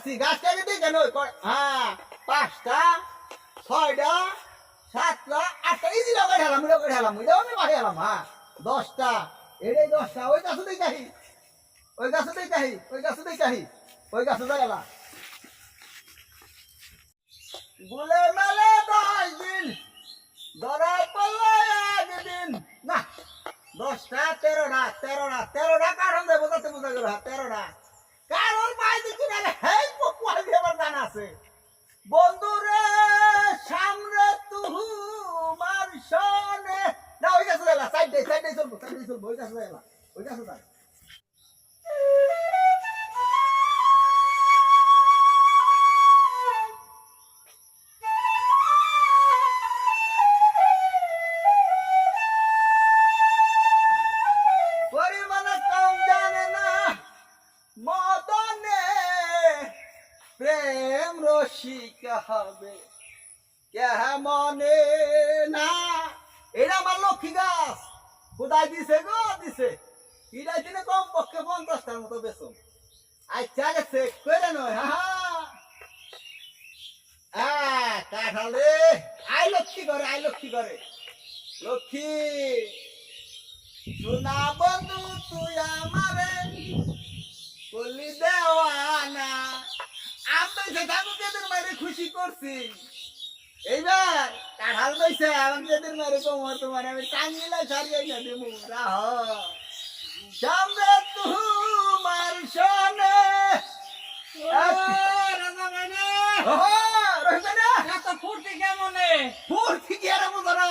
দেখছি গাছ কেটে দিই কেন হ্যাঁ 5টা 6টা 7টা 8টা এই দিলা কাটালাম এটাও আমি কাটালাম হ্যাঁ 10টা এটাই 10টা ওই গাছ দেখাই ওই গাছ দেখাই ওই গাছ দেখালা গুলে মেলে 10 দিন ধরা পড়লো একদিন না 10টা 13টা কারণ দেবো তাতে বোঝা গেল 13টা কারণ পাই দিচ্ছি না হেই পোকুয়াল দেবার গান আছে বন্ধুরে সামনে তুহু মার সনে না ওই গাছে দেলা সাইডে চলবো ওই গাছে দেলা ওই গাছে দেলা প্রেম রসিকা হবে কেমনে না এটা আমার লক্ষ্মী গাছ কোথায় দিছে গো দিছে এটা দিনে কম পক্ষে 50টার মতো বেসম আচ্ছা গেছে করে নয় হ্যাঁ কাঠালে আই লক্ষ্মী করে লক্ষ্মী সোনা বন্ধু তুই আমারে বললি দেওয়ানা আমি যেদের মারে খুশি করছি এইবার কাঁঠাল পাইছে আমি যেদের মারে কমর তোমার আমি টাঙ্গিলা সারিয়ে না দেবো রাহ সামনে তোমার সনে ফুর্তি কেমন ফুর্তি কি আর বুঝো না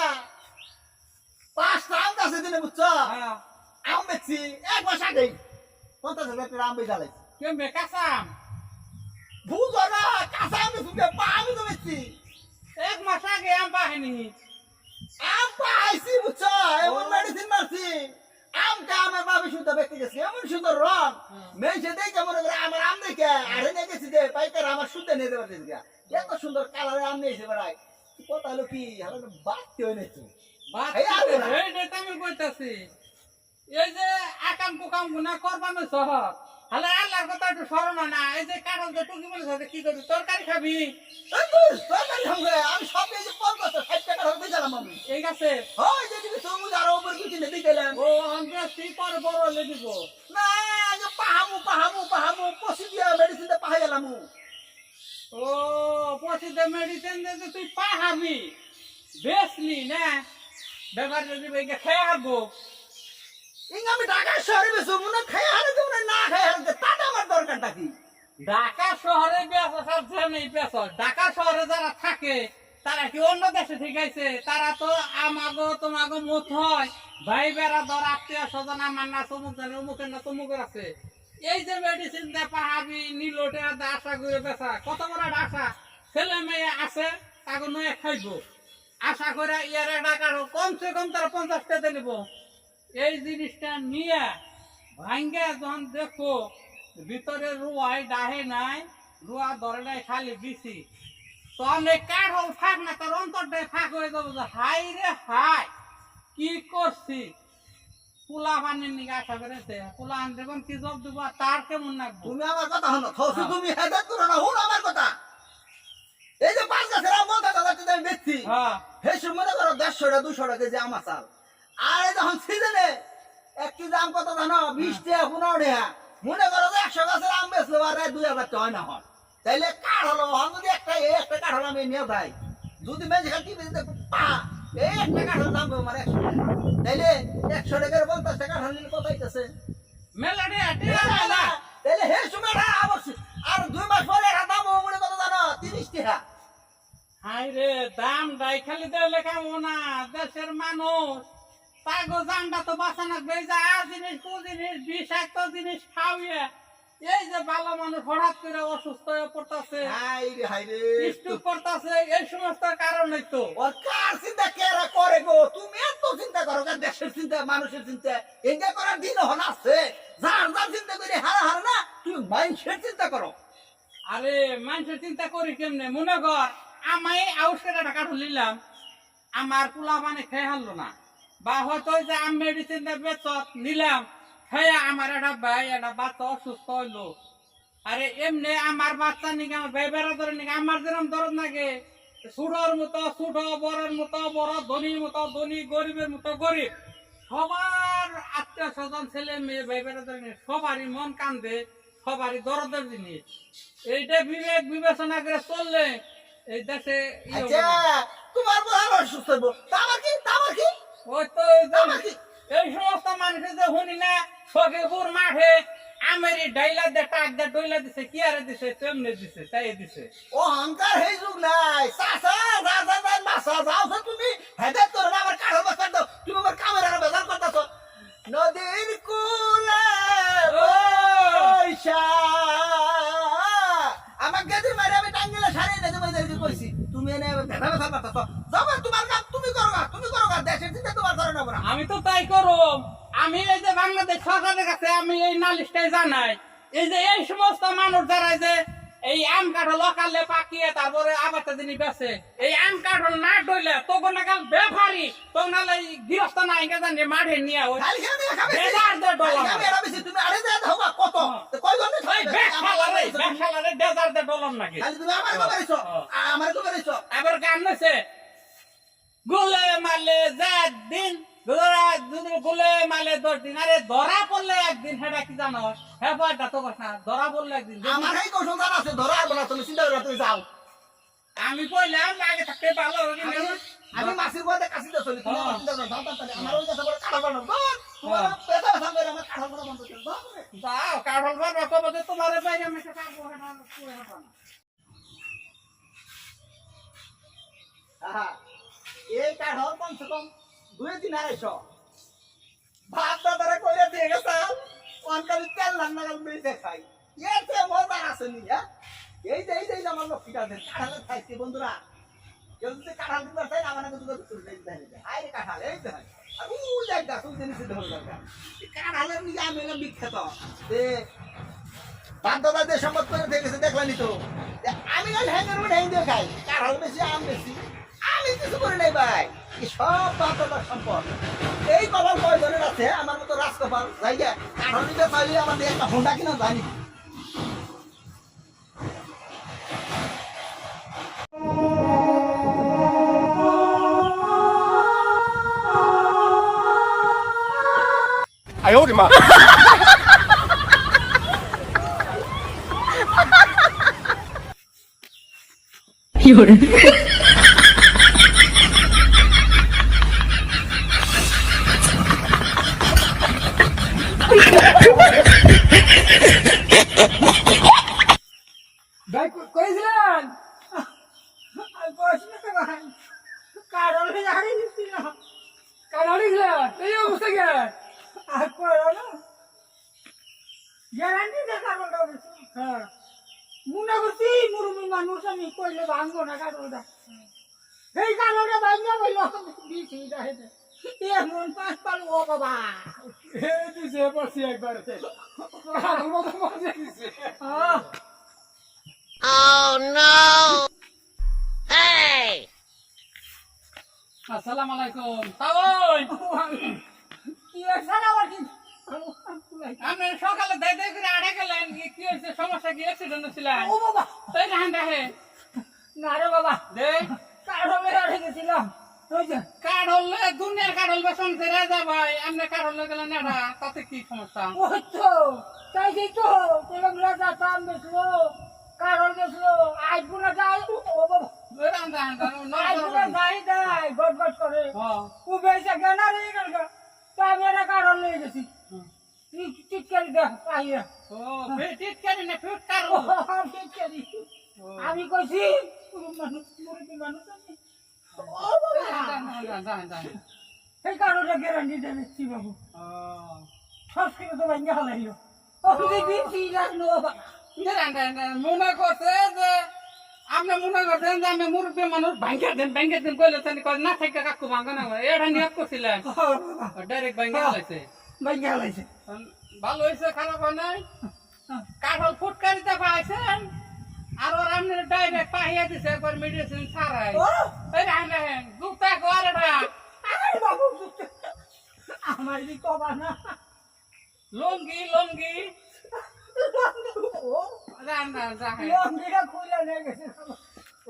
5টা আম গাছে দিনে বুঝছো আম বেচছি 1 মাস আগে 50,000 টাকা আম বেচালাইছি কেমবে কাঁচাম বুঝো না কাঁচা আম বেচছি আমি তো বেচছি 1 মাস আগে আম পাহেনি আম পাইছি বুঝছো এমন মেডিসিন মারছি আমটা আমার বাবা শুদ্ধ ব্যক্তি গেছে এমন সুন্দর রং মেয়েছে দেখে মনে করে আমার আম দেখে আরে নিয়ে গেছি যে পাইকার আমার শুদ্ধ নিয়ে দেবার দিকে এত সুন্দর কালারের আম নিয়েছে বেড়াই কথা হলো কি বাড়তে হয় না আমি কইতাছি এই যে আকাম কুকাম গুনা করবানো শহর তাহলে আল্লাহর কথা একটু স্মরণ না এই যে কারণ যে টুকি বলে সাথে কি করবি তরকারি খাবি আমি সব এই যে 50-60 টাকা হতে গেলাম আমি এই গাছে হয় যে তুমি সমুদ আর উপর কিছু নেই গেলাম ও আমরা সেই পরে বড় হলে দিব না যে পাহামু পশি দিয়া মেডিসিনটা পাহাই গেলাম ও পশিতে মেডিসিন দে তুই পাহাবি বেশলি না ব্যবহার যদি বেগে খেয়ে হারবো ইং আমি ঢাকা শহরে বেশি মনে খেয়ে হারে দেব না খেয়ে হারে তাতে আমার দরকারটা কি ঢাকা শহরে বেসা সবচেয়ে নেই বেসা ঢাকা শহরে যারা থাকে তারা কি অন্য দেশে ঠিক আছে তারা তো আমাগো তোমাগো মত হয় ভাই বেড়া ধর আত্মীয় স্বজন আমার না সমুক জানে অমুকের না তমুকের আছে এই যে মেডিসিন দে পাহাবি নিলোটে আশা করে বেসা কত বড় আশা ছেলে মেয়ে আছে তাকে নয় খাইব আশা করে ইয়ার টাকা কমসে কম তারা 50 টাকা নিব এই জিনিসটা নিয়ে ভাঙ্গে যখন দেখো ভিতরে রুয়াই ডাহে নাই রুয়া ধরে নাই খালি দিছি তখন এই কাঠল ফাঁক না তোর অন্তরটাই ফাঁক হয়ে যাবো যে হাই রে হাই কি করছি পোলা পানির নিকে আশা করেছে পোলা আন দেখুন কি জব দিব তার কেমন লাগবে তুমি আমার কথা হলো তুমি হেদাত করো না হুন আমার কথা এই যে 5 গাছের আম 50,000 টাকা আমি বেচছি হে সময় করো 150 টাকা 200 টাকা যে আমার চাল আর যখন সিজনে এক কেজি আম কত জানো 20 টাকা 15 টাকা মনে করো যে 100 গাছের আম বেচলো আর 2000 টাকা হয় না হয় তাইলে কাঠ হলো যদি একটা কাঠ হলো আমি নিয়ে যাই যদি মেয়ে খালি বেচতে পা এই একটা কাঠের দাম আমার 100 টাকা তাইলে 100 টাকার 50 টাকা হলে কত হইতাছে মেলা রে তাইলে হে সময়টা আর 2 মাস পরে এর দাম মনে কত জানো 30 টাকা হাই রে দাম দাই খালি দিলে কেমন না দেশের মানুষ পাগো জানটা তো বাঁচানো বেজা আর জিনিস কোন জিনিস বিষাক্ত জিনিস খাওয়িয়ে এই যে ভালো মানুষ হঠাৎ করে অসুস্থ হয়ে পড়তাছে হাই রে স্ট্রোক করতাছে এই সমস্ত কারণে তো ওর কার চিন্তা কেরা করে গো তুমি এত চিন্তা করো কার দেশের চিন্তা মানুষের চিন্তা এটা করার দিন হন আছে যার যার চিন্তা করে হারা না তুমি মানুষের চিন্তা করো আরে মানুষের চিন্তা করি কেমনে মনে কর আমি আউসকেটা টাকা ঢুলিলাম আমার পোলা মানে খেয়ে হারলো না বা হয়তো যে আমি মেডিসিন বেচত নিলাম খেয়ে আমার একটা ভাই একটা বাচ্চা অসুস্থ হইলো আরে এমনি আমার বাচ্চা নিকে আমার ভাই বেড়া ধরে নিকে আমার যেরকম দরদ নাগে ছোটর মতো ছোট বড়ের মতো বড় ধনীর মতো ধনী গরিবের মতো গরিব সবার আত্মীয় স্বজন ছেলে মেয়ে ভাই বেড়া ধরে নিয়ে সবারই মন কান্দে সবারই দরদের জিনিস এইটা বিবেক বিবেচনা করে চললে এই দেশে আচ্ছা তোমার বড় সুস্থ হইব তামার কি ওই তো এই সমস্ত মানুষের যে শুনি না সখীপুর মাঠে আমেরি ডাইলা দে টাক দে ডইলা দিছে কি আরে দিছে তেমনি দিছে তাই দিছে অহংকার হেই যুগ নাই সাসা দাদা দাদা মাসা যাও তুমি হেদায়েত করো না আমার কারো বাস দাও তুমি আমার ক্যামেরা বেজার করতেছো নদীর কুলে বৈশা আমার গেদি মারে আমি টাঙ্গিলে সারিয়ে নেতে মাইদারি কইছি তুমি এনে ভেদা ভেদা করতেছো যাও তোমার কাম তুমি করো দেশের চিন্তা তোমার করে না বড় আমি তো তাই করো আমি এই যে বাংলাদেশ সরকারের কাছে আমি এই নালিশটাই জানাই এই যে এই সমস্ত মানুষ যারা যে এই আম কাঠল অকালে পাকিয়ে তারপরে আবার দিনই বেছে এই আম কাঠল না ডইলে তখন নাকাল বেফারি তখন নালে গৃহস্থ না ইঙ্গা জানি মাঠে নিয়ে ওই বেজার দে ডলার তুমি আরে যা দাও কত কই গন্ডে ওই বেখালারে বেজার দে ডলার নাকি খালি তুমি আমার কো করেছো আবার গান নছে গুলে মালে জাত দিন গুলে মালে 10 দিন আরে ধরা পড়লে একদিন হেডা কি জানো হ্যাঁ পাটা তো কথা ধরা পড়লে একদিন আমার এই কৌশল জানা আছে ধরা বলা তুমি চিন্তা করে তুমি যাও আমি কইলাম আগে থাকতে ভালো আমি মাসির বদে কাছি তো চলি তুমি চিন্তা করে দাও তাহলে আমার ওই কথা বলে কাটা বানো তোমার পেটা সামনে আমার কাটা বড় বন্ধ করে দাও যাও কাঠল বাবা কবে তোমারে বাইরে আমি কাটবো হেডা পুরো হেডা হ্যাঁ এই কাঠল কমসে কম 2-3 ভাত দাদারা কইরা দিয়ে গেছে অনকালি তেল রান্না করে বেঁচে খাই এতে মজা আছে নি হ্যাঁ এই যে আমার লক্ষ্মীটা দেন কাঁঠালের খাইছে বন্ধুরা কেউ যদি কাঁঠাল দিতে চাই আমার কিন্তু চলে যাই হাই রে কাঁঠাল এই তো হয় আর ও জায়গা তুই জিনিস ধরে লাগা কাঁঠালের নিয়ে আমি এলাম বিখ্যাত যে ভাত দাদা যে সম্পদ করে দিয়ে গেছে দেখলানি তো আমি না হ্যাঙ্গের মধ্যে হ্যাং দিয়ে খাই কাঁঠাল বেশি আম বেশি আমি কিছু করে নাই ভাই সব বাপদাদার সম্পদ এই কপাল কয়জনের আছে আমার মতো রাজকপাল জায়গা কারণ নিতে চাইলে আমাদের একটা হোন্ডা কিনা জানি哎呦我的妈！ 有人。 ভাই কইছিলেন আর বসে না ভাই কারণে জানি দিছিল কারণে গেল এই অবস্থা কে আর কইলো না গ্যারান্টি দেখা বলতো হ্যাঁ মুনা করছি মুরুমি মানুষ আমি কইলে ভাঙবো না কারণটা এই কারণে ভাঙা বললো দিছি দাইতে এমন পাঁচ পাল ও বাবা এই দিছে বসি একবার কারণ মতো মজা দিছে হ্যাঁ Oh no! Hey! আসসালামু আলাইকুম তাওই কি আসসালামু আলাইকুম আমি সকালে দাই দাই করে আড়ে গেলেন কি হইছে সমস্যা কি অ্যাক্সিডেন্ট হইছিল ও বাবা তাই না হান্ডা হে না রে বাবা দে কাড়লে আড়ে গেছিলাম ওই যে কাড়লে দুনিয়ার কাড়ল বসন তে রাজা ভাই আমনে কাড়লে গেলেন না তাতে কি সমস্যা ওই তো তাই যে তো তেলং রাজা তাম বেসলো কারণ গেছিল আইপুনা যাই ও বাবা রান্দা রান্দা আইপুনা যাই যাই গট গট করে ও বেসে গানা রে গেল ক্যামেরা কারণ লই গেছি টিটকারি দে আইয়া ও বে টিটকারি না ফিট কারো টিটকারি আমি কইছি মুরুবি মানুষ আমি ও বাবা এই কারণে গ্যারান্টি দেছি বাবু সব কিছু তো ভাঙা হলাইলো ও দিদি জানো বাবা মনে করছে যে আপনি মনে করছেন যে আমি মুরব্বী মানুষ ভাঙ্গা দেন কইলে না থেকে কাকু ভাঙ্গা না এটা নিয়োগ করছিলেন ডাইরেক্ট ভাঙ্গা হলাইছে ভালো হয়েছে খারাপ হয় নাই কাঠল ফুটকারিতে পাইছেন আর ওর আপনি ডাইরেক্ট পাহিয়া দিছে একবার মেডিসিন ছাড়াই জুতা করে আমার কি কবা না লঙ্গি রান্না রাখে লঙ্গিটা খুলে নিয়ে গেছে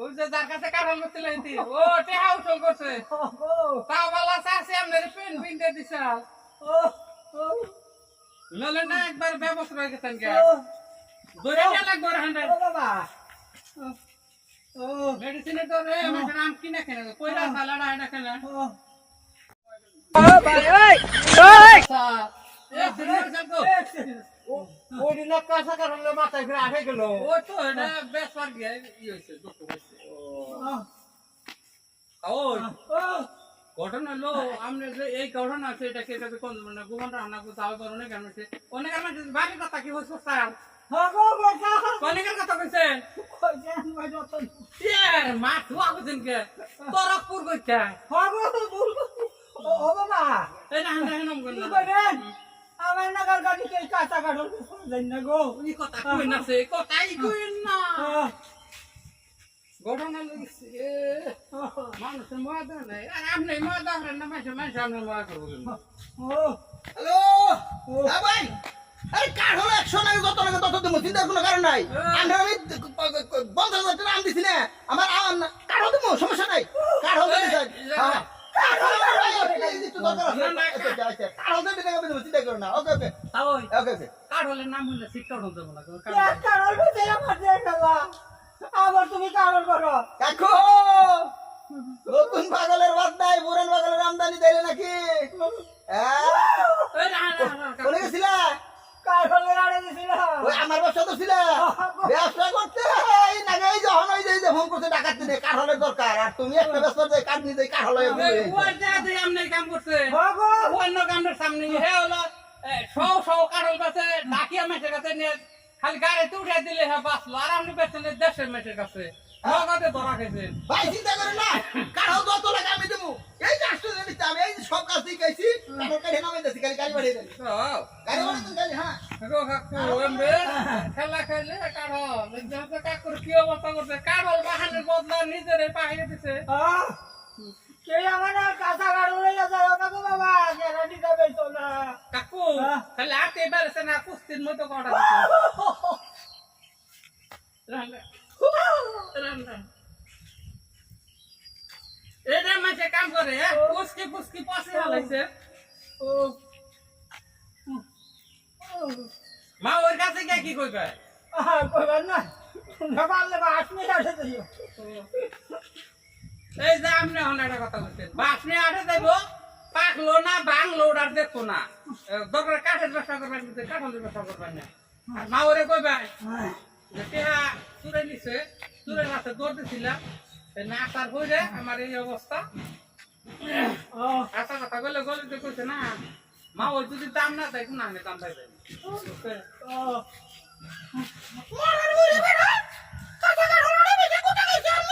ওই যে যার কাছে কারণ করছিল এটি ও টেহা উঠল করছে তাও বালা চাষে আপনার পেন পিনতে দিছে নলে না একবার ব্যবস্থা হয়ে গেছেন কে দূরে গেলে একবার হান্ড্রেড বাবা মেডিসিনে তো রে মেডিসিন আম কিনে খেলে কইরা সালাডা এটা খেলে ওদিনে কাঁচা কারণে মাথায় ফিরে আসে গেল ও তো এটা বেশ পার গিয়ে ই হয়েছে দুঃখ হয়েছে ওই ঘটনা হলো আমরা যে এই ঘটনা আছে এটা কেটে কোন মানে গোবন রান্না করতে হবে অনেক মানুষ অনেক মানুষ বাড়ির কথা কি হচ্ছে স্যার অনেকের কথা কইছেন ইয়ার মা তুয়া কইছেন কে তরকপুর কইতা এই না হান্ডা নাম কোন আমার নাগার গাড়ি কে কাঁচা কাঠল না গো এই কথা কই না সে কথাই কই না ঘটনা লাগিছে মানুষের মজা নাই আর আপনি মজা করেন না মানুষ আপনি মজা করবেন হ্যালো ভাই আরে কার হলো 100 লাগে যত লাগে তত দেবো চিন্তার কোনো কারণ নাই আমরা আমি 50,000 টাকা আম দিছি না আমার কার হলো দেবো সমস্যা নাই কার হলো দিছি হ্যাঁ কার হলো একটু দরকার আছে কার হলো দেবো চিন্তা করো না ওকে ওকে ওই ওকে ওকে কার হলে নাম হলে শিক্ষা হতে বলা কারণ আবার তুমি কারণ করো কাকু নতুন পাগলের বাদ নাই পুরান পাগলের আমদানি দিলে নাকি বলে গেছিলা কারণের আড়ে দিছিল ওই আমার ব্যবসা তো ছিল ব্যবসা করতে এই নাকি এই যখন ওই যে ফোন করতে ডাকাতে নেই কার হলের দরকার আর তুমি একটা ব্যবসা দিয়ে কাজ নিতে কার হলে কাম করছে অন্য কামের সামনে হে হলো শো কারল কাছে ডাকিয়া মেসের কাছে নিয়ে খালি গাড়িতে উঠে দিলে হ্যাঁ বাঁচলো আর আপনি পেছনে দেশের মেসের কাছে নগদে ধরা খেয়েছেন ভাই চিন্তা করে না কার হল যত লাগে আমি দেবো এই যে আসতে দিতে আমি এই যে সব কাজ দিয়ে গেছি আমার কাছে নামে যাচ্ছি খালি গাড়ি বাড়িয়ে দেন গাড়ি বাড়িয়ে দেন গাড়ি হ্যাঁ খেলা খেলে কারল কাকুর কি অবস্থা করছে কারল বাহানের বদলা নিজের পাহিয়ে দিছে কে আমার কাঁচা কারণ লইয়া যায় না গো বাবা গ্যারান্টি দেবে তো না কাকু খালি আতে বেড়েছে না কুস্তির মতো কটা এটা মাঝে কাম করে পুস্কি পুস্কি পাশে হালাইছে মা ওর কাছে গিয়ে কি কইবে কইবার না পারলে বা আসলে আসে দিও এই যে আপনি একটা কথা বলছেন বাসনে আটে দেবো পাকলো না বাংলো আর দেখবো না দরকার কাঠের ব্যবসা করবেন কাঠলের ব্যবসা করবেন না আর মা ওরে কইবে যে টেহা চুরে নিছে চুরে মাসে দৌড় দিছিলাম না আসার হইলে আমার এই অবস্থা আসা কথা বলে গলিতে কইছে না মা ওই যদি দাম না দেয় না আমি দাম পাইবেন